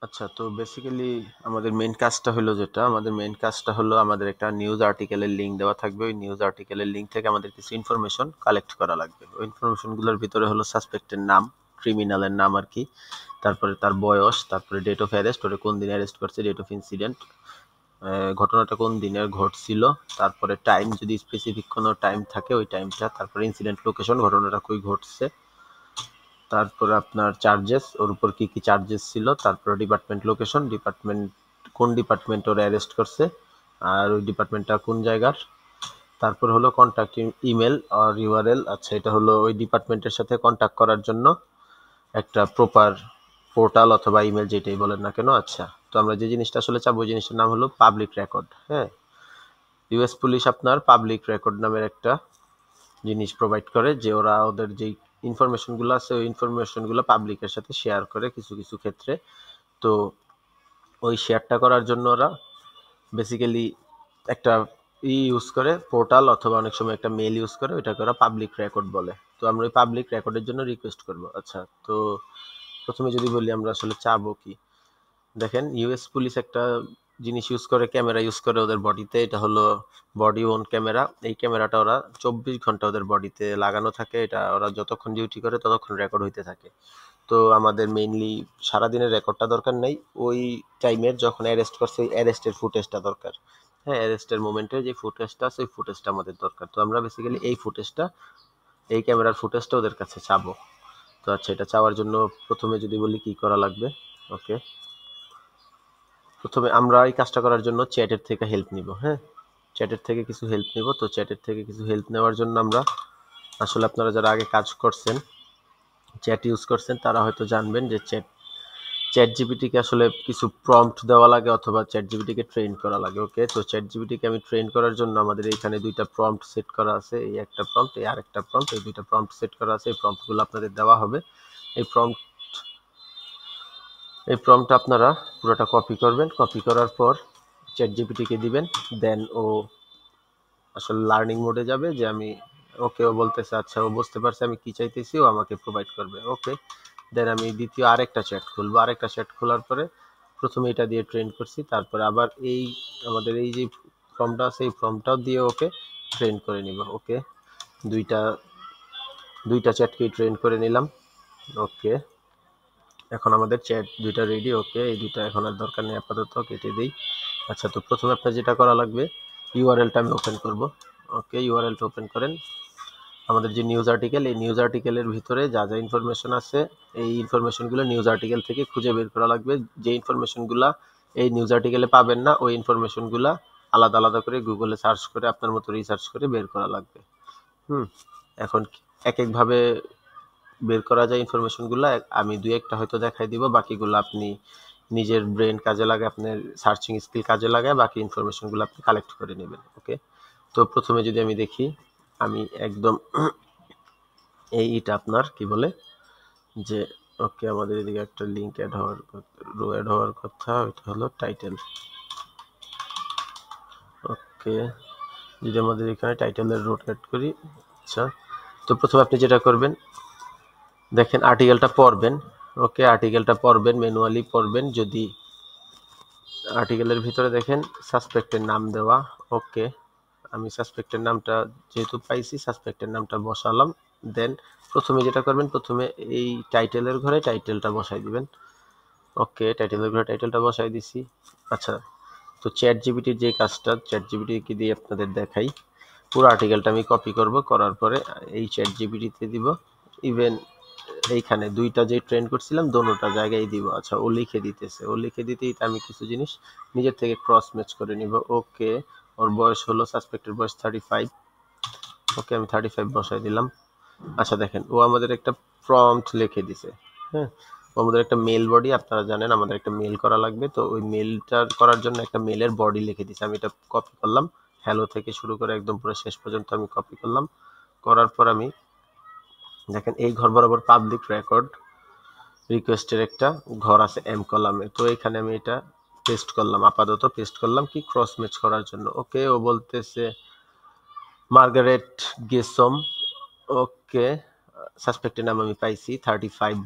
আচ্ছা, তো বেসিক্যালি আমাদের মেইন কাজটা হলো যেটা, আমাদের মেইন কাজটা হলো আমাদের একটা নিউজ আর্টিকেলের লিঙ্ক দেওয়া থাকবে। ওই নিউজ আর্টিকেলের লিঙ্ক থেকে আমাদের কিছু ইনফরমেশন কালেক্ট করা লাগবে। ওই ইনফরমেশনগুলোর ভিতরে হলো সাসপেক্টের নাম, ক্রিমিনালের নাম আর কি, তারপরে তার বয়স, তারপরে ডেট অফ অ্যারেস্ট, ওরে কোন দিন অ্যারেস্ট করছে, ডেট অফ ইনসিডেন্ট, ঘটনাটা কোন দিনের ঘটছিল, তারপরে টাইম যদি স্পেসিফিক কোনো টাইম থাকে ওই টাইমটা, তারপরে ইনসিডেন্ট লোকেশন, ঘটনাটা কই ঘটছে, তারপরে আপনার চার্জেস, ওর উপর কি কি চার্জেস ছিল, তারপরে ডিপার্টমেন্ট লোকেশন, ডিপার্টমেন্ট কোন ডিপার্টমেন্ট ওরা অ্যারেস্ট করছে, আর ওই ডিপার্টমেন্টটা কোন জায়গার, তারপর হলো কন্ট্যাক্ট ইমেল আর ইউআরএল। আচ্ছা, এটা হলো ওই ডিপার্টমেন্টের সাথে কন্ট্যাক্ট করার জন্য একটা প্রপার পোর্টাল অথবা ইমেল, যেটাই বলেন না কেন। আচ্ছা, তো আমরা যে জিনিসটা আসলে চাবো ওই জিনিসটার নাম হলো পাবলিক রেকর্ড। হ্যাঁ, ইউএস পুলিশ আপনার পাবলিক রেকর্ড নামের একটা জিনিস প্রোভাইড করে, যে ওরা ওদের যেই ইনফরমেশনগুলো আছে ওই ইনফরমেশনগুলো পাবলিকের সাথে শেয়ার করে কিছু কিছু ক্ষেত্রে। তো ওই শেয়ারটা করার জন্য ওরা বেসিক্যালি একটা ইউজ করে, পোর্টাল অথবা অনেক সময় একটা মেল ইউজ করে, ওইটাকে ওরা পাবলিক রেকর্ড বলে। তো আমরা ওই পাবলিক রেকর্ডের জন্য রিকোয়েস্ট করব। আচ্ছা, তো প্রথমে যদি বলি আমরা আসলে চাবো কি, দেখেন ইউএস পুলিশ একটা জিনিস ইউজ করে, ক্যামেরা ইউজ করে ওদের বডিতে। এটা হলো বডি ওন ক্যামেরা। এই ক্যামেরাটা ওরা 24 ঘন্টা ওদের বডিতে লাগানো থাকে। এটা ওরা যতক্ষণ ডিউটি করে ততক্ষণ রেকর্ড হইতে থাকে। তো আমাদের মেইনলি সারাদিনের রেকর্ডটা দরকার নেই, ওই টাইমের যখন অ্যারেস্ট করছে ওই অ্যারেস্টের ফুটেজটা দরকার। হ্যাঁ, অ্যারেস্টের মোমেন্টের যে ফুটেজটা আছে ওই ফুটেজটা আমাদের দরকার। তো আমরা বেসিক্যালি এই ফুটেজটা, এই ক্যামেরার ফুটেজটা ওদের কাছে চাবো। তো আচ্ছা, এটা চাওয়ার জন্য প্রথমে যদি বলি কি করা লাগবে। ওকে, প্রথমে আমরা এই কাজটা করার জন্য চ্যাটের থেকে হেল্প নিব। হ্যাঁ, চ্যাটের থেকে কিছু হেল্প নিব। তো চ্যাটের থেকে কিছু হেল্প নেওয়ার জন্য আমরা আসলে, আপনারা যারা আগে কাজ করছেন, চ্যাট ইউজ করছেন, তারা হয়তো জানবেন যে চ্যাট জিপিটিকে আসলে কিছু প্রম্পট দেওয়া লাগে অথবা চ্যাট জিপিটিকে ট্রেন করা লাগে। ওকে, তো চ্যাট জিপিটিকে আমি ট্রেন করার জন্য আমাদের এইখানে দুইটা প্রম্পট সেট করা আছে। এই একটা প্রম্পট, এই আরেকটা প্রম্পট, এই দুইটা প্রম্পট সেট করা আছে। এই প্রম্পটগুলো আপনাদের দেওয়া হবে। এই প্রম্পট এই প্রম্পটটা আপনারা পুরোটা কপি করবেন। কপি করার পর চ্যাট জিপিটিকে দিবেন। দেন ও আসলে লার্নিং মোডে যাবে, যে আমি, ওকে, ও বলতেছে আচ্ছা ও বুঝতে পারছে আমি কি চাইতেছি, ও আমাকে প্রোভাইড করবে। ওকে, দেন আমি দ্বিতীয় আরেকটা চ্যাট খুলবো। আরেকটা চ্যাট খোলার পরে প্রথমে এটা দিয়ে ট্রেন করছি, তারপরে আবার এই আমাদের এই যে ফর্মটা আছে এই ফর্মটাও দিয়ে ওকে ট্রেন করে নিব। ওকে, দুইটা দুইটা চ্যাটকেই ট্রেন করে নিলাম। ওকে, এখন আমাদের চ্যাট দুইটা রেডি। ওকে, এই দুইটা এখন আর দরকার নেই, আপাতত কেটে দিই। আচ্ছা, তো প্রথমে আপনার যেটা করা লাগবে, ইউআরএলটা আমি ওপেন করব। ওকে, ইউআরএলটা ওপেন করেন। আমাদের যে নিউজ আর্টিকেল, এই নিউজ আর্টিকেলের ভিতরে যা যা ইনফরমেশন আছে এই ইনফরমেশনগুলো নিউজ আর্টিকেল থেকে খুঁজে বের করা লাগবে। যে ইনফরমেশনগুলো এই নিউজ আর্টিকেলে পাবেন না, ওই ইনফরমেশনগুলো আলাদা আলাদা করে গুগলে সার্চ করে আপনার মতো রিসার্চ করে বের করা লাগবে। হুম, এখন এক একভাবে বের করা যায় ইনফরমেশনগুলো। আমি দুই একটা হয়তো দেখাই দিব, বাকিগুলো আপনি নিজের ব্রেন কাজে লাগায়, আপনার সার্চিং স্কিল কাজে লাগায় বাকি ইনফরমেশনগুলো আপনি কালেক্ট করে নেবেন। ওকে, তো প্রথমে যদি আমি দেখি, আমি একদম এইটা আপনার কি বলে যে, ওকে, আমাদের এদিকে একটা লিঙ্ক রো অ্যাড হওয়ার কথা, ওইটা হলো টাইটেল। ওকে, যদি আমাদের এখানে টাইটেলের রো অ্যাড করি। আচ্ছা, তো প্রথমে আপনি যেটা করবেন, দেখেন আর্টিকেলটা পড়বেন। ওকে, আর্টিকেলটা পড়বেন, ম্যানুয়ালি পড়বেন। যদি আর্টিকেলের ভিতরে দেখেন সাসপেক্টের নাম দেওয়া। ওকে, আমি সাসপেক্টের নামটা যেহেতু পাইছি সাসপেক্টের নামটা বসালাম। দেন প্রথমে যেটা করবেন, প্রথমে এই টাইটেলের ঘরে টাইটেলটা বসাই দিবেন। ওকে, টাইটেলের ঘরে টাইটেলটা বসাই দিছি। আচ্ছা, তো চ্যাট জিপিটির যে কাজটা, চ্যাট জিপিটিকে দিয়ে আপনাদের দেখাই। পুরো আর্টিকেলটা আমি কপি করব, করার পরে এই চ্যাট জিপিটিতে দিব। ইভেন এইখানে দুইটা যে ট্রেন করছিলাম দোনোটা জায়গায় দিব। আচ্ছা, ও লিখে দিতেছে, ও লিখে দিতেই আমি কিছু জিনিস নিজের থেকে ক্রস ম্যাচ করে নিব। ওকে, ওর বয়স হলো, সাসপেক্টের বয়স 35। ওকে, আমি 35 বসাই দিলাম। আচ্ছা, দেখেন ও আমাদের একটা প্রম্পট লিখে দিছে। হ্যাঁ, ও আমাদের একটা মেল বডি, আপনারা জানেন আমাদের একটা মেল করা লাগবে। তো ওই মেলটা করার জন্য একটা মেলের বডি লিখে দিছে। আমি এটা কপি করলাম, হ্যালো থেকে শুরু করে একদম পুরো শেষ পর্যন্ত আমি কপি করলাম। করার পর আমি দেখেন এই ঘর বরাবর পাবলিক রেকর্ড রিকোয়েস্টের একটা ঘর আছে এম কলামে। তো এখানে আমি এটা পেস্ট করলাম, আপাতত পেস্ট করলাম কি ক্রস ম্যাচ করার জন্য। ওকে, ও বলতেছে মার্গারেট গেসম। ওকে, সাসপেক্টের নাম আমি পাইছি 35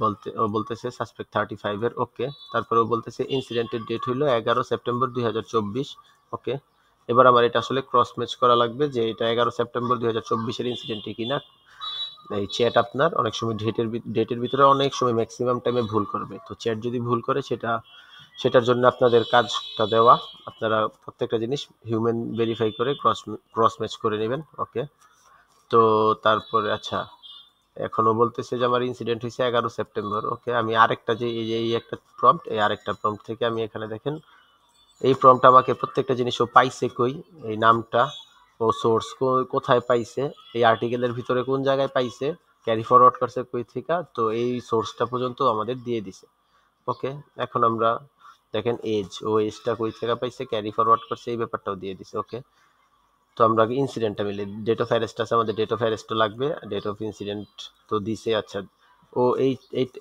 ও বলতেছে সাসপেক্ট 35 এর। ওকে, তারপরে ও বলতেছে ইনসিডেন্টের ডেট হলো 11 সেপ্টেম্বর 2024। ওকে, এবার আমার এটা আসলে ক্রস ম্যাচ করা লাগবে যে এটা 11 সেপ্টেম্বর 2024 এর ইনসিডেন্টই কিনা। এই চ্যাট আপনার অনেক সময় ডেটের ভিতরে অনেক সময় ম্যাক্সিমাম টাইমে ভুল করবে, তো চ্যাট যদি ভুল করে সেটার জন্য আপনাদের কাজটা দেওয়া, আপনারা প্রত্যেকটা জিনিস হিউম্যান ভেরিফাই করে ক্রস ম্যাচ করে নেবেন। ওকে, তো তারপরে আচ্ছা, এখনো বলতেছে যে আমার ইনসিডেন্ট হয়েছে 11 সেপ্টেম্বর। ওকে, আমি আরেকটা যে এই একটা প্রম্পট, এই আরেকটা প্রম্পট থেকে আমি এখানে দেখেন এই প্রম্পট আমাকে প্রত্যেকটা জিনিস ও পাইছে কই, এই নামটা ও সোর্স কোথায় পাইছে, এই আর্টিকেলের ভিতরে কোন জায়গায় পাইছে, ক্যারি ফরওয়ার্ড করছে কই থেকে, তো এই সোর্সটা পর্যন্ত আমাদের দিয়ে দিছে। ওকে, এখন আমরা দেখেন এজটা কই থেকে পাইছে, ক্যারি ফরওয়ার্ড করছে, এই ব্যাপারটাও দিয়ে দিছে। ওকে, তো আমরা আগে ইনসিডেন্টটা মিলে ডেট অফ অ্যারেস্ট আছে, আমাদের ডেট অফ অ্যারেস্টও লাগবে, ডেট অফ ইনসিডেন্ট তো দিছে। আচ্ছা, ও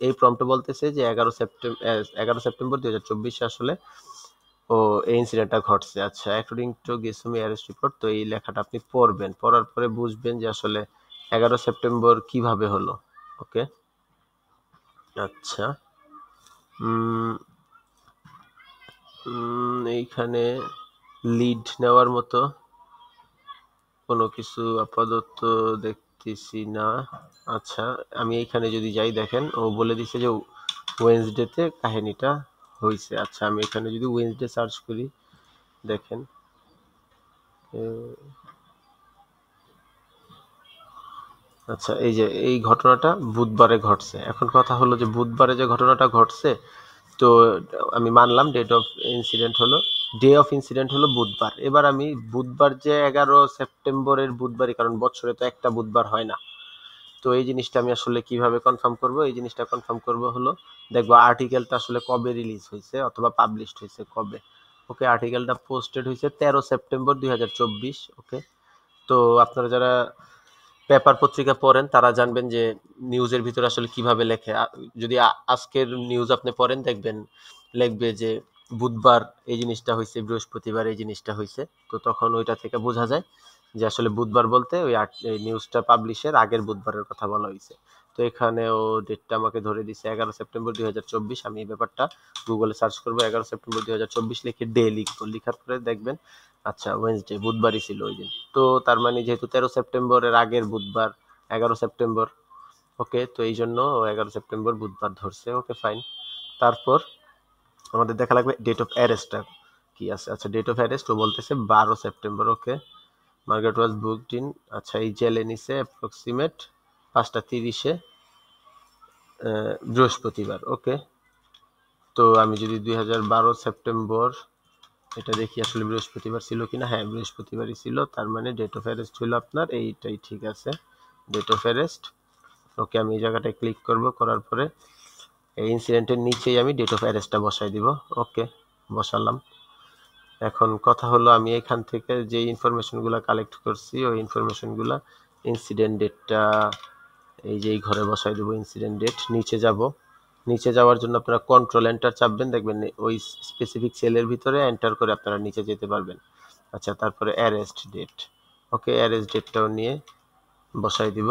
এই প্রম্পটে বলতেছে যে 11 সেপ্টেম্বর 2024 আসলে ও এই ইনসিডেন্টটা ঘটছে। আচ্ছা, অ্যাকর্ডিং টু গেসুমি অ্যারেস্ট রিপোর্ট, তো এই লেখাটা আপনি পড়বেন, পড়ার পরে বুঝবেন যে আসলে 11 সেপ্টেম্বর কিভাবে হলো। ওকে, আচ্ছা, এইখানে লিড নেওয়ার মতো কোনো কিছু আপাতত দেখতেছি না। আচ্ছা, আমি এইখানে যদি যাই, দেখেন ও বলে দিছে যে ওয়েডনেসডেতে কাহিনীটা হয়েছে। আচ্ছা, আমি এখানে যদি ওয়েডনেসডে সার্চ করি, দেখেন আচ্ছা, এই যে এই ঘটনাটা বুধবারে ঘটছে। এখন কথা হলো যে বুধবারে যে ঘটনাটা ঘটছে, তো আমি মানলাম ডে অফ ইনসিডেন্ট হলো বুধবার। এবার আমি বুধবার যে 11 সেপ্টেম্বরের বুধবারই, কারণ বছরে তো একটা বুধবার হয় না, তো এই জিনিসটা আমি আসলে কিভাবে কনফার্ম করব, এই জিনিসটা কনফার্ম করব হলো দেখবো আর্টিকেলটা আসলে কবে রিলিজ হয়েছে অথবা পাবলিশড হয়েছে কবে। ওকে, আর্টিকেলটা পোস্টেড হয়েছে 13 সেপ্টেম্বর 2024। ওকে, তো আপনারা যারা পেপার পত্রিকা পড়েন তারা জানবেন যে নিউজের ভিতরে আসলে কিভাবে লেখে। যদি আজকের নিউজ আপনি পড়েন, দেখবেন লিখবে যে বুধবার এই জিনিসটা হয়েছে, বৃহস্পতিবার এই জিনিসটা হয়েছে, তো তখন ওইটা থেকে বোঝা যায় যে আসলে বুধবার বলতে এই নিউজটা পাবলিশের আগের বুধবারের কথা বলা হয়েছে। তো এখানেও ডেটটা আমাকে ধরে দিছে 11 সেপ্টেম্বর 2024। আমি এই ব্যাপারটা গুগলে সার্চ করবো, 11 সেপ্টেম্বর 2024 লিখে ডে লিখবো, লিখার পরে দেখবেন আচ্ছা ওয়েডনেসডে বুধবারই ছিল ওই দিন। তো তার মানে যেহেতু 13 সেপ্টেম্বরের আগের বুধবার 11 সেপ্টেম্বর। ওকে, তো এই জন্য 11 সেপ্টেম্বর বুধবার ধরছে। ওকে, ফাইন। তারপর আমাদের দেখা লাগবে ডেট অফ অ্যারেস্টটা কি আছে। আচ্ছা, ডেট অফ অ্যারেস্ট ও বলতেছে 12 September. Okay, Margaret was booked in, আচ্ছা এই জেলে নিছে অ্যাপ্রক্সিমেট 5টা 30-এ বৃহস্পতিবার। ওকে, তো আমি যদি 2012 সেপ্টেম্বর এটা দেখি আসলে বৃহস্পতিবার ছিল কিনা, হ্যাঁ বৃহস্পতিবারই ছিল, তার মানে ডেট অফ অ্যারেস্ট হলো আপনার এইটাই, ঠিক আছে, ডেট অফ অ্যারেস্ট। ওকে, আমি এই জায়গাটায় ক্লিক করব, করার পরে এই ইনসিডেন্টের নিচেই আমি ডেট অফ অ্যারেস্টটা বসাই দিব। ওকে, বসালাম। এখন কথা হলো আমি এখান থেকে যে ইনফরমেশনগুলো কালেক্ট করছি ওই ইনফরমেশনগুলো ইনসিডেন্ট ডেটটা এই যে এই ঘরে বসাই দেবো, ইনসিডেন্ট ডেট। নিচে যাব, নিচে যাওয়ার জন্য আপনারা কন্ট্রোল এন্টার চাপবেন, দেখবেন ওই স্পেসিফিক সেলের ভিতরে এন্টার করে আপনারা নিচে যেতে পারবেন। আচ্ছা, তারপরে অ্যারেস্ট ডেট। ওকে, অ্যারেস্ট ডেটটাও নিয়ে বসাই দিব।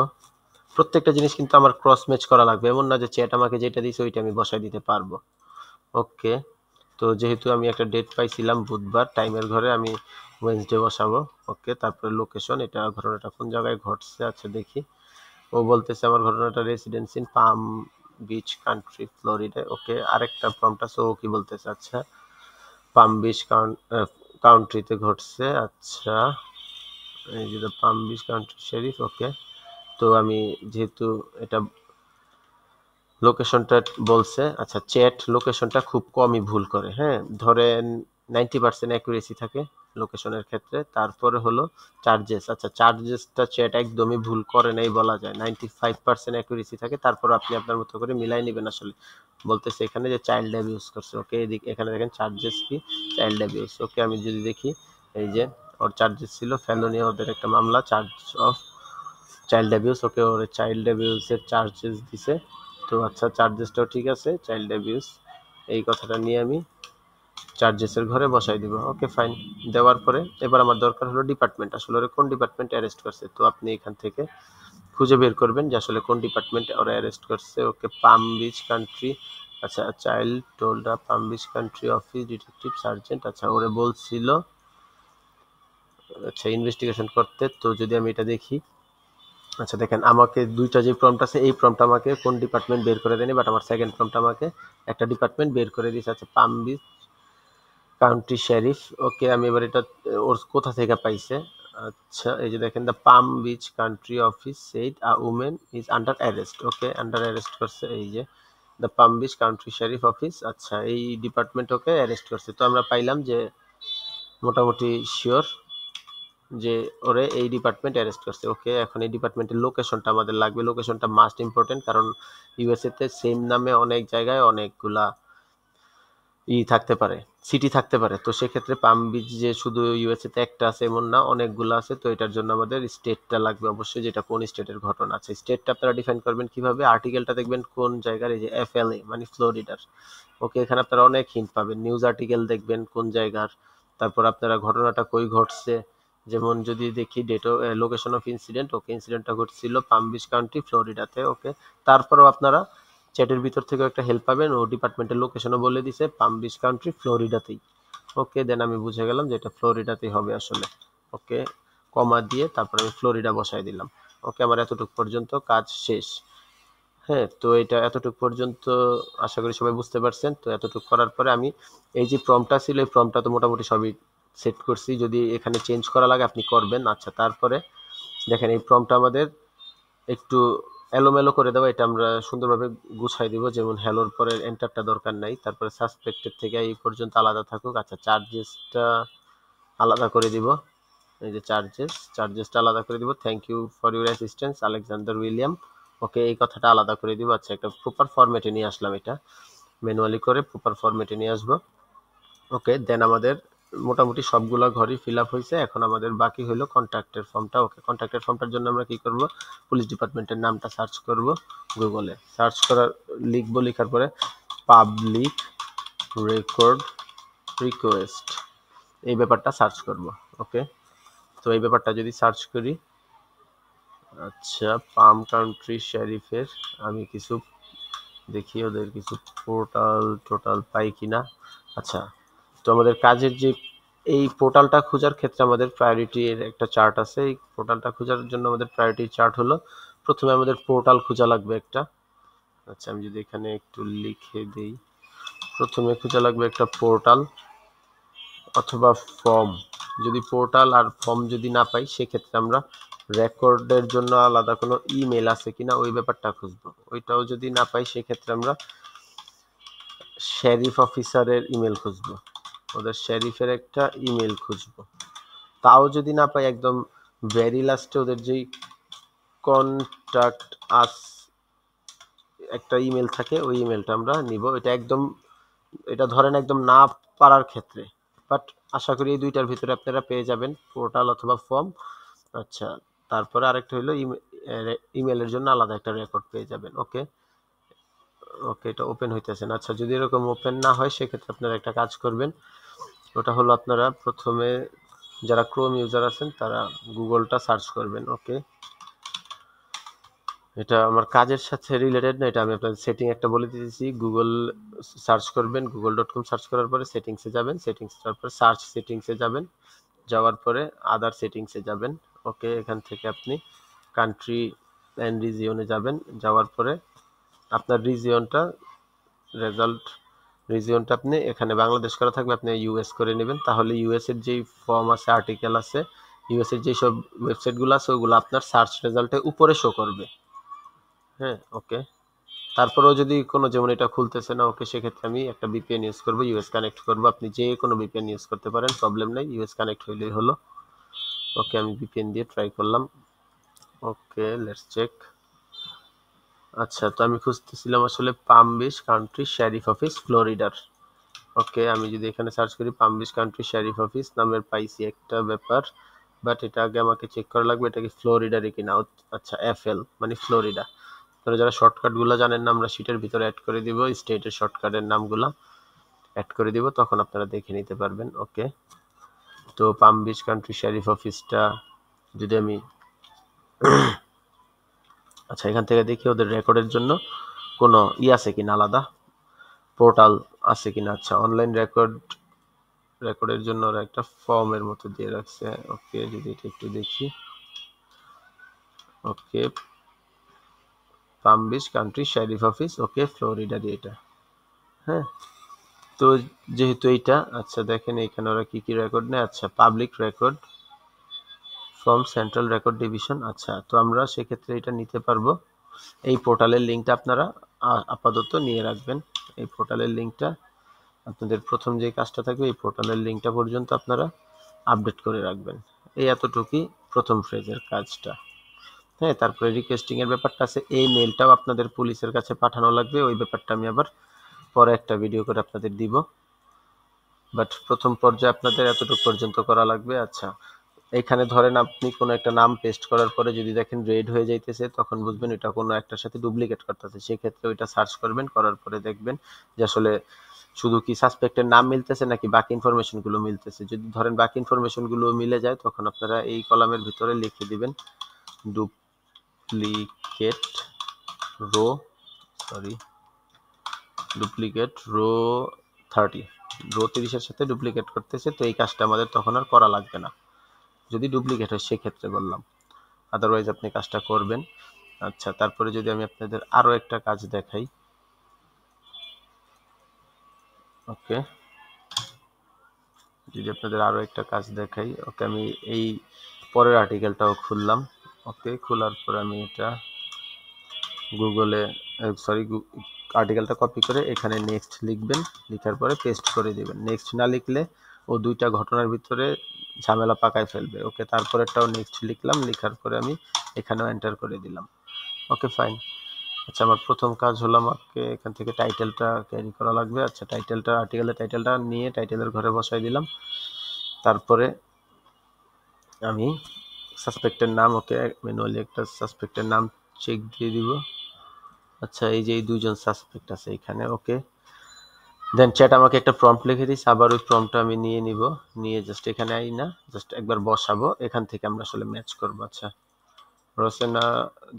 প্রত্যেকটা জিনিস কিন্তু আমার ক্রস ম্যাচ করা লাগবে, এমন না যে চ্যাট আমাকে যেটা দিয়েছে ওইটা আমি বসাই দিতে পারবো। ওকে, তো যেহেতু আমি একটা ডেট পাইছিলাম বুধবার, টাইমের ঘরে আমি ওয়েডনেসডে বসাবো। ওকে, তারপরে লোকেশন, এটা ঘটনাটা কোন জায়গায় ঘটছে, আচ্ছা দেখি। ও বলতেছে আমার ঘটনাটা residency in Palm Beach country, Florida. Okay, আরেকটা প্রম্পট আছে, ও কি বলতেছে, আচ্ছা পাম বিচ কাউন্ট্রিতে ঘটছে। আচ্ছা, এই যে পাম বিচ কাউন্ট্রি শেরিফ। ওকে, তো আমি যেহেতু এটা লোকেশনটা বলছে, আচ্ছা চ্যাট লোকেশনটা খুব কমই ভুল করে, হ্যাঁ ধরেন 90% অ্যাকুরেসি থাকে লোকেশনের ক্ষেত্রে। তারপরে হলো চার্জেস, আচ্ছা চার্জেসটা চ্যাট একদমই ভুল করে নাই বলা যায়, 95% অ্যাকুরেসি থাকে। তারপর আপনি আপনার মতো করে মিলাই নেবেন আসলে। বলতেছে এখানে যে চাইল্ড অ্যাবিউজ করছে। ওকে, এদিকে এখানে দেখেন চার্জেস কি, চাইল্ড অ্যাবিউজ। ওকে, আমি যদি দেখি এই যে ওর চার্জেস ছিল ফেলোনি, ওদের একটা মামলা charge of child abuse. Okay, ওর চাইল্ড অ্যাবিউজের চার্জেস দিছে। তো আচ্ছা, চার্জেসটাও ঠিক আছে, চাইল্ড অ্যাবিউজ এই কথাটা নিয়ে আমি চার্জেসের ঘরে বসাই দিব। ওকে, ফাইন। দেওয়ার পরে এবার আমার দরকার হলো ডিপার্টমেন্ট, আসলে ওরা কোন ডিপার্টমেন্ট অ্যারেস্ট করছে। তো আপনি এখান থেকে খুঁজে বের করবেন যে আসলে কোন ডিপার্টমেন্টে ওরা অ্যারেস্ট করছে। ওকে, পাম বিচ কান্ট্রি, আচ্ছা চাইল্ড টোল্ডা Palm Beach country office detective sergeant, আচ্ছা ওরে বলছিল আচ্ছা ইনভেস্টিগেশন করতে। তো যদি আমি এটা দেখি, আচ্ছা দেখেন আমাকে দুইটা যে প্রম্পট আছে এই প্রম্পট আমাকে কোন ডিপার্টমেন্ট বের করে দেয়নি, বাট আমার সেকেন্ড প্রম্পট আমাকে একটা ডিপার্টমেন্ট বের করে দিয়েছে। আচ্ছা পাম বিচ কাউন্টি শেরিফ। ওকে, আমি এবার এটা ওর কোথা থেকে পাইছে। আচ্ছা এই যে দেখেন the palm Beach country office said a women is under arrest. Okay, under arrest করছে এই যে the palm beach country sheriff office. আচ্ছা এই ডিপার্টমেন্ট ওকে অ্যারেস্ট করছে। তো আমরা পাইলাম যে মোটামুটি শিওর যে ওরে এই ডিপার্টমেন্ট অ্যারেস্ট করছে। ওকে, এখন এই ডিপার্টমেন্টের লোকেশনটা আমাদের লাগবে। লোকেশনটা মাস্ট ইম্পর্টেন্ট, কারণ ইউএসএ তে সেম নামে অনেক জায়গায় অনেকগুলা থাকতে পারে, সিটি থাকতে পারে। তো সেক্ষেত্রে পাম বিচ যে শুধু ইউএসএ তে একটা আছে এমন না, অনেকগুলো আছে। তো এটার জন্য আমাদের স্টেটটা লাগবে অবশ্যই, যেটা কোন স্টেটের ঘটনা আছে। স্টেটটা আপনারা ডিফাইন করবেন কিভাবে, আর্টিকেলটা দেখবেন কোন জায়গার, এই যে এফএলএ মানে ফ্লোরিডার। ওকে, এখানে আপনারা অনেক হিন্ট পাবেন। নিউজ আর্টিকেল দেখবেন কোন জায়গার, তারপর আপনারা ঘটনাটা কই ঘটছে। যেমন যদি দেখি ডেট ও লোকেশন অফ ইনসিডেন্ট, ওকে ইনসিডেন্টটা ঘটছিল পাম বিচ কাউন্টি ফ্লোরিডাতে। ওকে, তারপরেও আপনারা চ্যাটের ভিতর থেকেও একটা হেল্প পাবেন, ও ডিপার্টমেন্টের লোকেশনও বলে দিছে পাম বিচ কাউন্টি ফ্লোরিডাতেই। ওকে, দেন আমি বুঝে গেলাম যে এটা ফ্লোরিডাতেই হবে আসলে। ওকে, কমা দিয়ে তারপর আমি ফ্লোরিডা বসাই দিলাম। ওকে, আমার এতটুকু পর্যন্ত কাজ শেষ। হ্যাঁ, তো এটা এতটুকু পর্যন্ত আশা করি সবাই বুঝতে পারছেন। তো এতটুকু করার পরে আমি এই যে প্রম্পটটা ছিল এই প্রম্পটটা তো মোটামুটি সবই সেট করছি। যদি এখানে চেঞ্জ করা লাগে আপনি করবেন। আচ্ছা তারপরে দেখেন এই প্রম্পটটা আমাদের একটু এলোমেলো করে দেওয়া, এটা আমরা সুন্দরভাবে গুছাই দিব। যেমন হ্যালোর পরে এন্টারটা দরকার নাই, তারপরে সাসপেক্টেড থেকে এই পর্যন্ত আলাদা থাকুক। আচ্ছা চার্জেসটা আলাদা করে দিব, এই যে চার্জেসটা আলাদা করে দিব। Thank you for your assistance Alexander William. Okay, এই কথাটা আলাদা করে দিব। আচ্ছা একটা প্রপার ফরম্যাটে নিয়ে আসলাম, এটা ম্যানুয়ালি করে প্রপার ফরম্যাটে নিয়ে আসবো। ওকে, দেন আমাদের মোটামুটি সবগুলা ঘরই ফিল আপ হয়েছে। এখন আমাদের বাকি হলো কন্ট্যাক্টের ফর্মটা। ওকে, কন্ট্যাক্টের ফর্মটার জন্য আমরা কি করব, পুলিশ ডিপার্টমেন্টের নামটা সার্চ করব গুগলে। সার্চ করার লিখবো, লেখার পরে পাবলিক রেকর্ড রিকোয়েস্ট, এই ব্যাপারটা সার্চ করব। ওকে, তো এই ব্যাপারটা যদি সার্চ করি, আচ্ছা পাম কাউন্ট্রি শেরিফের আমি কিছু দেখি ওদের কিছু টোটাল পাই কিনা। আচ্ছা, তো আমাদের কাজের যে এই পোর্টালটা খোঁজার ক্ষেত্রে আমাদের প্রায়োরিটির একটা চার্ট আছে। এই পোর্টালটা খোঁজার জন্য আমাদের প্রায়োরিটি চার্ট হলো, প্রথমে আমাদের পোর্টাল খোঁজা লাগবে একটা। আচ্ছা আমি যদি এখানে একটু লিখে দিই, প্রথমে খোঁজা লাগবে একটা পোর্টাল অথবা ফর্ম। যদি পোর্টাল আর ফর্ম যদি না পাই সেক্ষেত্রে আমরা রেকর্ডের জন্য আলাদা কোনো ইমেল আছে কিনা ওই ব্যাপারটা খুঁজবো। ওইটাও যদি না পাই সেক্ষেত্রে আমরা শেরিফ অফিসারের ইমেল খুঁজবো, ওদের শেরিফের একটা ইমেল খুঁজবো। তাও যদি না পাই একদম ভেরি লাস্টে ওদের যেই কন্ট্যাক্ট আস একটা ইমেল থাকে ওই ইমেলটা আমরা নিব। এটা একদম, এটা ধরেন একদম না পারার ক্ষেত্রে, বাট আশা করি এই দুইটার ভিতরে আপনারা পেয়ে যাবেন, পোর্টাল অথবা ফর্ম। আচ্ছা তারপরে আরেকটা হলো ইমেলের জন্য আলাদা একটা রেকর্ড পেয়ে যাবেন। ওকে, ওকে এটা ওপেন হইতেছে না। আচ্ছা যদি এরকম ওপেন না হয় সেক্ষেত্রে আপনারা একটা কাজ করবেন, ওটা হলো আপনারা প্রথমে যারা ক্রোম ইউজার আছেন তারা গুগলটা সার্চ করবেন। ওকে, এটা আমার কাজের সাথে রিলেটেড না, এটা আমি আপনাদের সেটিং একটা বলে দিতেছি। গুগল সার্চ করবেন, google.com সার্চ করার পরে সেটিংসে যাবেন, সেটিংস যাওয়ার পরে সার্চ সেটিংসে যাবেন, যাওয়ার পরে আদার সেটিংসে যাবেন। ওকে, এখান থেকে আপনি কান্ট্রি অ্যান্ড রিজিয়নে যাবেন, যাওয়ার পরে আপনার রিজিয়নটা রিজিয়নটা আপনি এখানে বাংলাদেশ করা থাকবে আপনি ইউএস করে নেবেন। তাহলে ইউএস এর যেই ফর্ম আছে আর্টিকেল আছে, ইউএস এর যেসব ওয়েবসাইটগুলো আছে ওগুলো আপনার সার্চ রেজাল্টে উপরে শো করবে। হ্যাঁ, ওকে, তারপরেও যদি কোনো, যেমন এটা খুলতেছে না, ওকে সেক্ষেত্রে আমি একটা ভিপিএন ইউজ করব, ইউএস কানেক্ট করব। আপনি যে কোনো ভিপিএন ইউজ করতে পারেন, প্রবলেম নেই, ইউএস কানেক্ট হইলেই হলো। ওকে, আমি ভিপিএন দিয়ে ট্রাই করলাম। ওকে, লেটস চেক। আচ্ছা, তো আমি খুঁজতেছিলাম আসলে পাম বিচ কান্ট্রি শেরিফ অফিস ফ্লোরিডার। ওকে, আমি যদি এখানে সার্চ করি পাম বিচ কান্ট্রি শেরিফ অফিস নামের পাইছি একটা ব্যাপার, বাট এটা আগে আমাকে চেক করা লাগবে এটা কি ফ্লোরিডারে কিনা। আচ্ছা এফএল মানে ফ্লোরিডা। আপনারা যারা শর্টকাটগুলো জানেন না, আমরা শিটের ভিতরে অ্যাড করে দিব, স্টেটের শর্টকাটের নামগুলো অ্যাড করে দিব, তখন আপনারা দেখে নিতে পারবেন। ওকে, তো পাম বিচ কান্ট্রি শেরিফ অফিসটা যদি আমি আচ্ছা, এখান থেকে দেখি ওদের রেকর্ডের জন্য কোনো আছে কিনা, আলাদা পোর্টাল আছে কিনা। আচ্ছা, অনলাইন রেকর্ডের জন্য ওরা একটা ফর্মের মতো দিয়ে রাখছে। ওকে, যদি এটা একটু দেখি। Okay, Palm Beach country sheriff office, okay, Florida দিয়ে এটা। হ্যাঁ, তো যেহেতু এইটা, আচ্ছা দেখেন এখানে ওরা কি কি রেকর্ড নেয়। আচ্ছা, public record from central record division. আচ্ছা, তো আমরা সেক্ষেত্রে এটা নিতে পারবো। এই পোর্টালের লিঙ্কটা আপনারা আপাতত নিয়ে রাখবেন। এই পোর্টালের লিঙ্কটা আপনাদের প্রথম যে কাজটা থাকবে, এই পোর্টালের লিঙ্কটা পর্যন্ত আপনারা আপডেট করে রাখবেন। এই এতটুকুই প্রথম ফ্রেজের কাজটা। হ্যাঁ, তারপরে রিকোয়েস্টিং এর ব্যাপারটা আছে। এই মেলটাও আপনাদের পুলিশের কাছে পাঠানো লাগবে। ওই ব্যাপারটা আমি আবার পরে একটা ভিডিও করে আপনাদের দিব। বাট প্রথম পর্যায়ে আপনাদের এতটুকু পর্যন্ত করা লাগবে। আচ্ছা, এখানে ধরেন আপনি কোনো একটা নাম পেস্ট করার পরে যদি দেখেন রেড হয়ে যাইতেছে, তখন বুঝবেন এটা কোনো একটার সাথে ডুপ্লিকেট করতেছে। সেক্ষেত্রে ওইটা সার্চ করবেন, করার পরে দেখবেন যে আসলে শুধু কি সাসপেক্টের নাম মিলতেছে নাকি বাকি ইনফরমেশন গুলো মিলতেছে। যদি ধরেন বাকি ইনফরমেশন গুলো মিলে যায়, তখন আপনারা এই কলামের ভিতরে লিখে দিবেন duplicate row, duplicate row 30, row 30-এর সাথে ডুপ্লিকেট করতেছে। তো এই কাজটা আমাদের তখন আর করা লাগবে না, যদি ডুপ্লিকেট হয় সেক্ষেত্রে বললাম। আদারওয়াইজ আপনি কাজটা করবেন। আচ্ছা, তারপরে যদি আমি আপনাদের আরো একটা কাজ দেখাই। ওকে, যদি আপনাদের আরো একটা কাজ দেখাই। ওকে, আমি এই পরের আর্টিকেলটাও খুললাম। ওকে, খোলার পর আমি এটা গুগলে আর্টিকেলটা কপি করে এখানে নেক্সট লিখবেন। লিখার পরে পেস্ট করে দিবেন। নেক্সট না লিখলে ও দুইটা ঘটনার ভিতরে ঝামেলা পাকায় ফেলবে। ওকে, তারপরেরটাও নেক্সট লিখলাম। লিখার পরে আমি এখানেও এন্টার করে দিলাম। ওকে, ফাইন। আচ্ছা, আমার প্রথম কাজ হলো আমাকে এখান থেকে টাইটেলটা ক্যারি করা লাগবে। আচ্ছা, আর্টিকেলের টাইটেলটা নিয়ে টাইটেলের ঘরে বসাই দিলাম। তারপরে আমি সাসপেক্টের নাম, ওকে, ম্যানুয়ালি একটা সাসপেক্টের নাম চেক দিয়ে দিব। আচ্ছা, এই যে এই দুইজন সাসপেক্ট আছে এখানে। ওকে, দেন চ্যাট আমাকে একটা প্রম্পট লিখে দিস। আবার ওই প্রম্পটটা আমি নিয়ে নিব, নিয়ে জাস্ট এখানে আই না, জাস্ট একবার বসাবো। এখান থেকে আমরা আসলে ম্যাচ করব। আচ্ছা, রোসেনা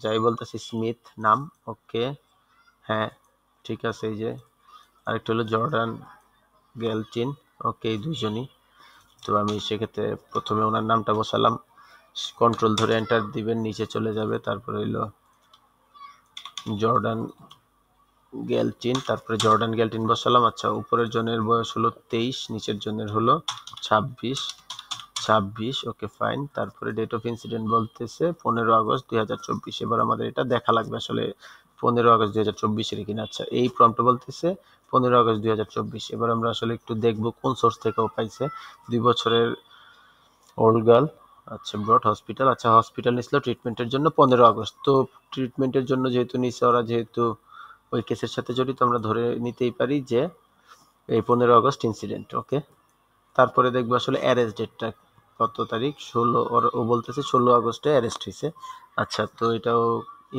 যাই বলতেছি, স্মিথ নাম। ওকে, হ্যাঁ ঠিক আছে। এই যে আরেকটা হলো জর্ডান গেলচিন। ওকে, এই দুজনই। তো আমি সেক্ষেত্রে প্রথমে ওনার নামটা বসালাম, কন্ট্রোল ধরে এন্টার দিবেন, নিচে চলে যাবে। তারপরে হইলো জর্ডান গেলচিন, তারপরে জর্ডান গেলচিন বসালাম। আচ্ছা, উপরের জনের বয়স হলো 23, নিচের জনের হলো 26। ওকে, ফাইন। তারপরে ডেট অফ ইনসিডেন্ট বলতেছে 15 আগস্ট 2024। এবার আমাদের এটা দেখা লাগবে আসলে 15 আগস্ট 2024 এর কিনা। আচ্ছা, এই প্রম্পট বলতেছে 15 আগস্ট 2024। এবার আমরা আসলে একটু দেখবো কোন সোর্স থেকে ও পাইছে। 2 বছরের ওল্ড গার্ল। আচ্ছা, ব্রড হসপিটাল। আচ্ছা, হসপিটাল নিছিল ট্রিটমেন্টের জন্য 15 আগস্ট। তো ট্রিটমেন্টের জন্য যেহেতু নিছে, ওরা যেহেতু ওই কেসের সাথে জড়িত, আমরা ধরে নিতেই পারি যে এই 15 আগস্ট ইনসিডেন্ট। ওকে, তারপরে দেখবো আসলে অ্যারেস্ট ডেটটা কত তারিখ, 16। ও বলতেছে 16 আগস্টে অ্যারেস্ট হয়েছে। আচ্ছা, তো এটাও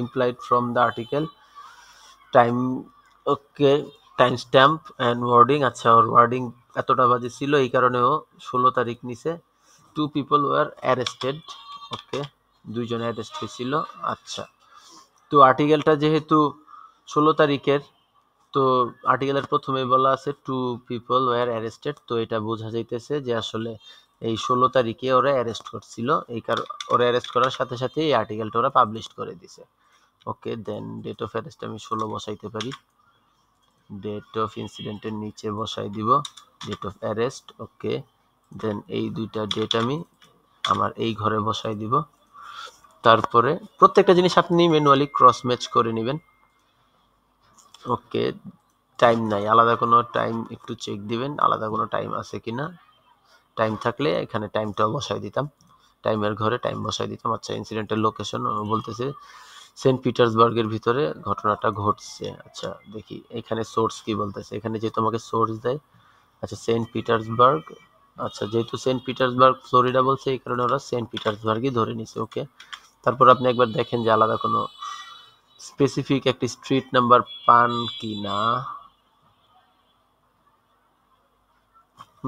implied from the article time. Okay, time stamp and wording. আচ্ছা, ওর ওয়ার্ডিং এতটা বাজে ছিল, এই কারণে ও 16 তারিখ নিছে। 2 পিপল ওয়ার অ্যারেস্টেড। ওকে, দুইজন অ্যারেস্ট হয়েছিল। আচ্ছা, তো আর্টিকেলটা যেহেতু 16 তারিখের, তো আর্টিকেলের প্রথমে বলা আছে 2 পিপল ওয়ার অ্যারেস্টেড। তো এটা বোঝা যাইতেছে যে আসলে এই 16 তারিখে ওরা অ্যারেস্ট করছিল। এই কারণ ওরা অ্যারেস্ট করার সাথে সাথে এই আর্টিকেলটা ওরা পাবলিশ করে দিছে। ওকে, দেন ডেট অফ অ্যারেস্ট আমি 16 বসাইতে পারি। ডেট অফ ইনসিডেন্টের নিচে বসাই দিব ডেট অফ অ্যারেস্ট। ওকে, দেন এই দুইটা ডেট আমি আমার এই ঘরে বসাই দিব। তারপরে প্রত্যেকটা জিনিস আপনি ম্যানুয়ালি ক্রস ম্যাচ করে নেবেন। ওকে, টাইম নাই, আলাদা কোনো টাইম একটু চেক দিবেন, আলাদা কোনো টাইম আছে কিনা। টাইম থাকলে এখানে টাইমটাও বসাই দিতাম, টাইমের ঘরে টাইম বসাই দিতাম। আচ্ছা, ইনসিডেন্টের লোকেশন বলতেছে সেন্ট পিটার্সবার্গের ভিতরে ঘটনাটা ঘটছে। আচ্ছা, দেখি এখানে সোর্স কি বলতেছে। এখানে যেহেতু আমাকে সোর্স দেয়, আচ্ছা সেন্ট পিটার্সবার্গ। আচ্ছা, যেহেতু সেন্ট পিটার্সবার্গ ফ্লোরিডা বলছে, এই কারণে ওরা সেন্ট পিটার্সবার্গই ধরে নিছে। ওকে, তারপর আপনি একবার দেখেন যে আলাদা কোনো স্পেসিফিক একটি স্ট্রিট নাম্বার পান কি না।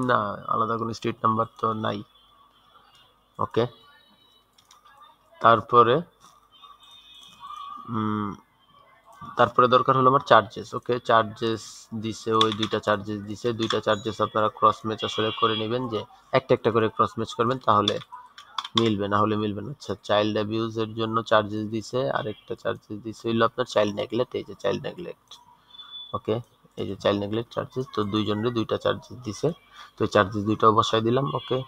না, আলাদা কোনো স্ট্রিট নাম্বার তো নাই। ওকে, তারপরে তারপরে দরকার হলো আমার চার্জেস। ওকে, চার্জেস দিছে, ওই দুইটা চার্জেস দিছে, দুইটা চার্জেস আপনারা ক্রস ম্যাচ আসলে করে নেবেন, যে একটা একটা করে ক্রস ম্যাচ করবেন, তাহলে মিলবে, না হলে মিলবে না। আচ্ছা, চাইল্ড অ্যাবিউজ এর জন্য চার্জেস দিছে, আরেকটা চার্জেস দিছে হইলো আপনার চাইল্ড নেগলেক্ট। এই যে চাইল্ড নেগলেক্ট, ওকে, এই যে চাইল্ড নেগলেক্ট চার্জেস, তো দুইজনের দুইটা চার্জেস দিছে, তো এই চার্জেস দুইটাও বসাই দিলাম। ওকে,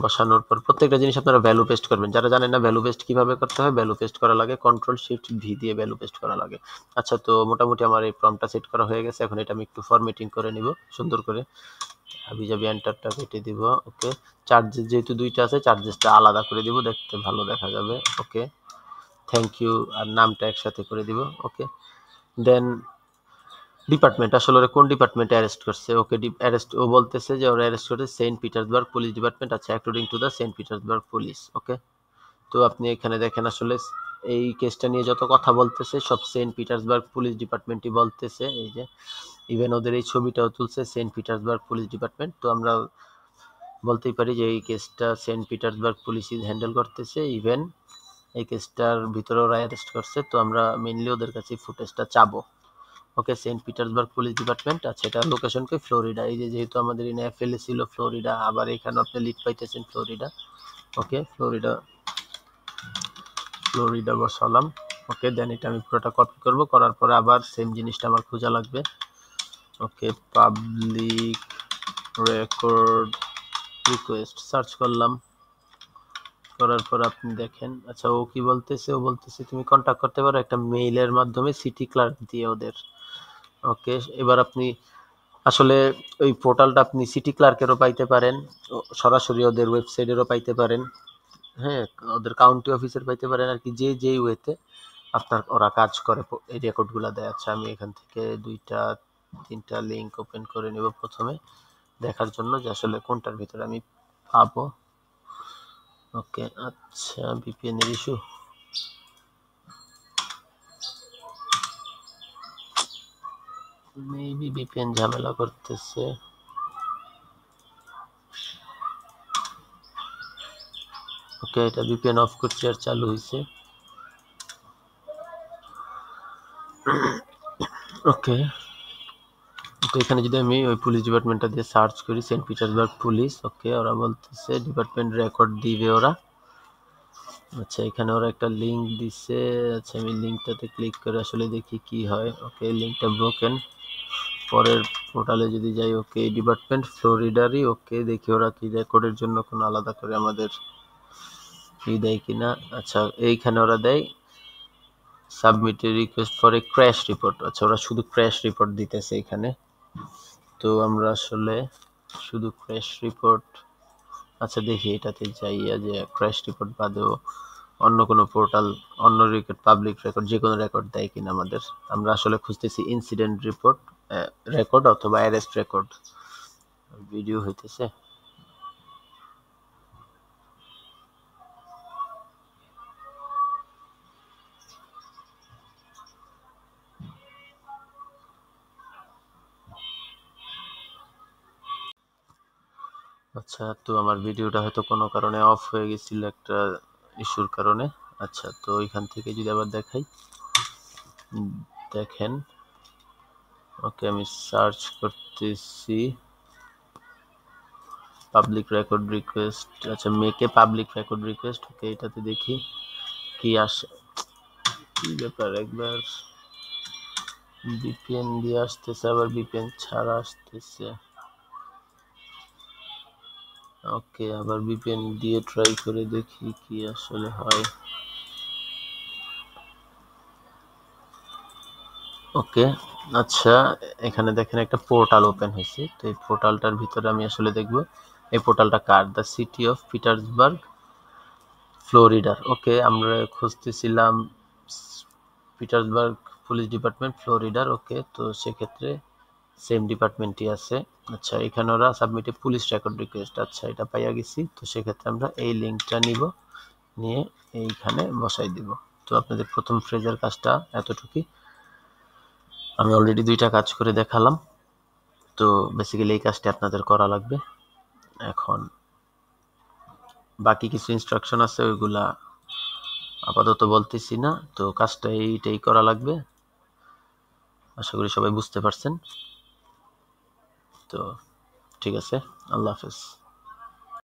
বসানোর পর প্রত্যেকটা জিনিস আপনারা ভ্যালু পেস্ট করবেন। যারা জানেন না ভ্যালু পেস্ট কিভাবে করতে হয়, ভ্যালু পেস্ট করা লাগে কন্ট্রোল শিফট ভি দিয়ে ভ্যালু পেস্ট করা লাগে। আচ্ছা, তো মোটামুটি আমার এই প্রম্পটটা সেট করা হয়ে গেছে। এখন এটা আমি একটু ফরম্যাটিং করে নিব সুন্দর করে, হাবিজাবি এন্টারটা কেটে দিব। ওকে, চার্জেস যেহেতু দুইটা আছে, চার্জেসটা আলাদা করে দিব, দেখতে ভালো দেখা যাবে। ওকে, থ্যাংক ইউ আর নামটা একসাথে করে দিব। ওকে, দেন ডিপার্টমেন্ট, আসলে ওরা কোন ডিপার্টমেন্টে অ্যারেস্ট করছে। ওকে, অ্যারেস্ট ও বলতেছে যে ওরা অ্যারেস্ট করেছে সেন্ট পিটার্সবার্গ পুলিশ ডিপার্টমেন্ট। আচ্ছা, according to the Saint Petersburg police. Okay, তো আপনি এখানে দেখেন আসলে এই কেসটা নিয়ে যত কথা বলতেছে সব সেন্ট পিটার্সবার্গ পুলিশ ডিপার্টমেন্টই বলতেছে। এই যে ইভেন ওদের এই ছবিটাও তুলছে সেন্ট পিটার্সবার্গ পুলিশ ডিপার্টমেন্ট। তো আমরা বলতেই পারি যে এই কেসটা সেন্ট পিটার্সবার্গ পুলিশই হ্যান্ডেল করতেছে। ইভেন এই কেসটার ভিতরে ওরা অ্যারেস্ট করছে, তো আমরা মেইনলি ওদের কাছে ফুটেজটা চাবো। ওকে, সেন্ট পিটার্সবার্গ পুলিশ ডিপার্টমেন্ট। আচ্ছা, এটা লোকেশনকে ফ্লোরিডা। এই যে যেহেতু আমাদের এনএফএল ছিল ফ্লোরিডা, আবার এখানে আপনি লিড পাইতেছেন ফ্লোরিডা। ওকে, ফ্লোরিডা বসালাম। ওকে, দেন এটা আমি পুরোটা কপি করব, করার পরে আবার সেম জিনিসটা আমার খোঁজা লাগবে। ওকে, পাবলিক রেকর্ড রিকোয়েস্ট সার্চ করলাম, করার পর আপনি দেখেন। আচ্ছা, ও কি বলতেছে, ও বলতেছে তুমি কন্ট্যাক্ট করতে পারো একটা মেইলের মাধ্যমে সিটি ক্লার্ক দিয়ে ওদের। ওকে, এবার আপনি আসলে ওই পোর্টালটা আপনি সিটি ক্লার্কেরও পাইতে পারেন, সরাসরি ওদের ওয়েবসাইটেরও পাইতে পারেন, হ্যাঁ, ওদের কাউন্টি অফিসের পাইতে পারেন, আর কি যে যেই ওয়েতে আপনার ওরা কাজ করে এই রেকর্ডগুলো দেয়। আচ্ছা, আমি এখান থেকে 2-3টা লিঙ্ক ওপেন করে নেব প্রথমে, দেখার জন্য যে আসলে কোনটার ভিতরে আমি পাবো। ওকে, আচ্ছা, ভিপিএন এর ইস্যু, মেবি ভিপিএন ঝামেলা করতেছে। ওকে, এটা ভিপিএন অফ করছি আর চালু হয়েছে। ওকে, তো এখানে যদি আমি ওই পুলিশ ডিপার্টমেন্টটা দিয়ে সার্চ করি, সেন্ট পিটার্সবার্গ পুলিশ। ওকে, ওরা বলতেছে ডিপার্টমেন্ট রেকর্ড দিবে ওরা। আচ্ছা, এখানে ওরা একটা লিঙ্ক দিছে। আচ্ছা, আমি লিঙ্কটাতে ক্লিক করে আসলে দেখি কি হয়। ওকে, লিঙ্কটা ব্রোকেন। পরের পোর্টালে যদি যাই, ওকে, ডিপার্টমেন্ট ফ্লোরিডারই। ওকে, দেখি ওরা কি রেকর্ডের জন্য কোনো আলাদা করে আমাদের কি দেয় কিনা। আচ্ছা, এইখানে ওরা দেয় submit A request for a crash report. আচ্ছা, ওরা শুধু ক্র্যাশ রিপোর্ট দিতেছে এখানে, তো আমরা আসলে শুধু ক্র্যাশ রিপোর্ট। আচ্ছা, দেখি এটাতে যাইয়া যে ক্র্যাশ রিপোর্ট বাদেও অন্য কোনো পোর্টাল, অন্য রেকর্ড, পাবলিক রেকর্ড, যে কোনো রেকর্ড দেয় কিনা আমাদের। আমরা আসলে খুঁজতেছি ইনসিডেন্ট রিপোর্ট রেকর্ড অথবা অ্যারেস্ট রেকর্ড। ভিডিও হইতেছে। আচ্ছা, তো আমার ভিডিওটা হয়তো কোনো কারণে অফ হয়ে গেছিল একটা ইস্যুর কারণে। আচ্ছা, তো এখান থেকে যদি আবার দেখাই, দেখেন। ওকে, আমি সার্চ করতেছি পাবলিক রেকর্ড রিকোয়েস্ট। আচ্ছা, মেকে পাবলিক রেকর্ড রিকোয়েস্ট। ওকে, এটাতে দেখি কি আসে, কি ব্যাপার, একবার ভিপিএন দিয়ে আসতেছে, আবার ভিপিএন ছাড়া আসতেছে। ওকে, আবার ভিপিএন দিয়ে ট্রাই করে দেখি কি আসলে হয়। ওকে, আচ্ছা, এখানে দেখেন একটা পোর্টাল ওপেন হয়েছে। তো এই পোর্টালটার ভিতরে আমি আসলে দেখব এই পোর্টালটা কার, দ্য সিটি অফ পিটার্সবার্গ ফ্লোরিডার। ওকে, আমরা খুঁজতেছিলাম পিটার্সবার্গ পুলিশ ডিপার্টমেন্ট ফ্লোরিডার। ওকে, তো সেক্ষেত্রে সেম ডিপার্টমেন্টই আছে। আচ্ছা, এখানে ওরা সাবমিটে পুলিশ রেকর্ড রিকোয়েস্ট। আচ্ছা, এটা পাইয়া গেছি। তো সেক্ষেত্রে আমরা এই লিঙ্কটা নিব, নিয়ে এইখানে বসাই দিব। তো আপনাদের প্রথম ফ্রেজের কাজটা এতটুকুই। আমি অলরেডি 2টা কাজ করে দেখালাম। তো বেসিক্যালি এই কাজটি আপনাদের করা লাগবে। এখন বাকি কিছু ইনস্ট্রাকশন আছে, ওইগুলা আপাতত বলতেছি না, তো কাজটা এইটাই করা লাগবে। আশা করি সবাই বুঝতে পারছেন। তো ঠিক আছে, আল্লাহ হাফেজ।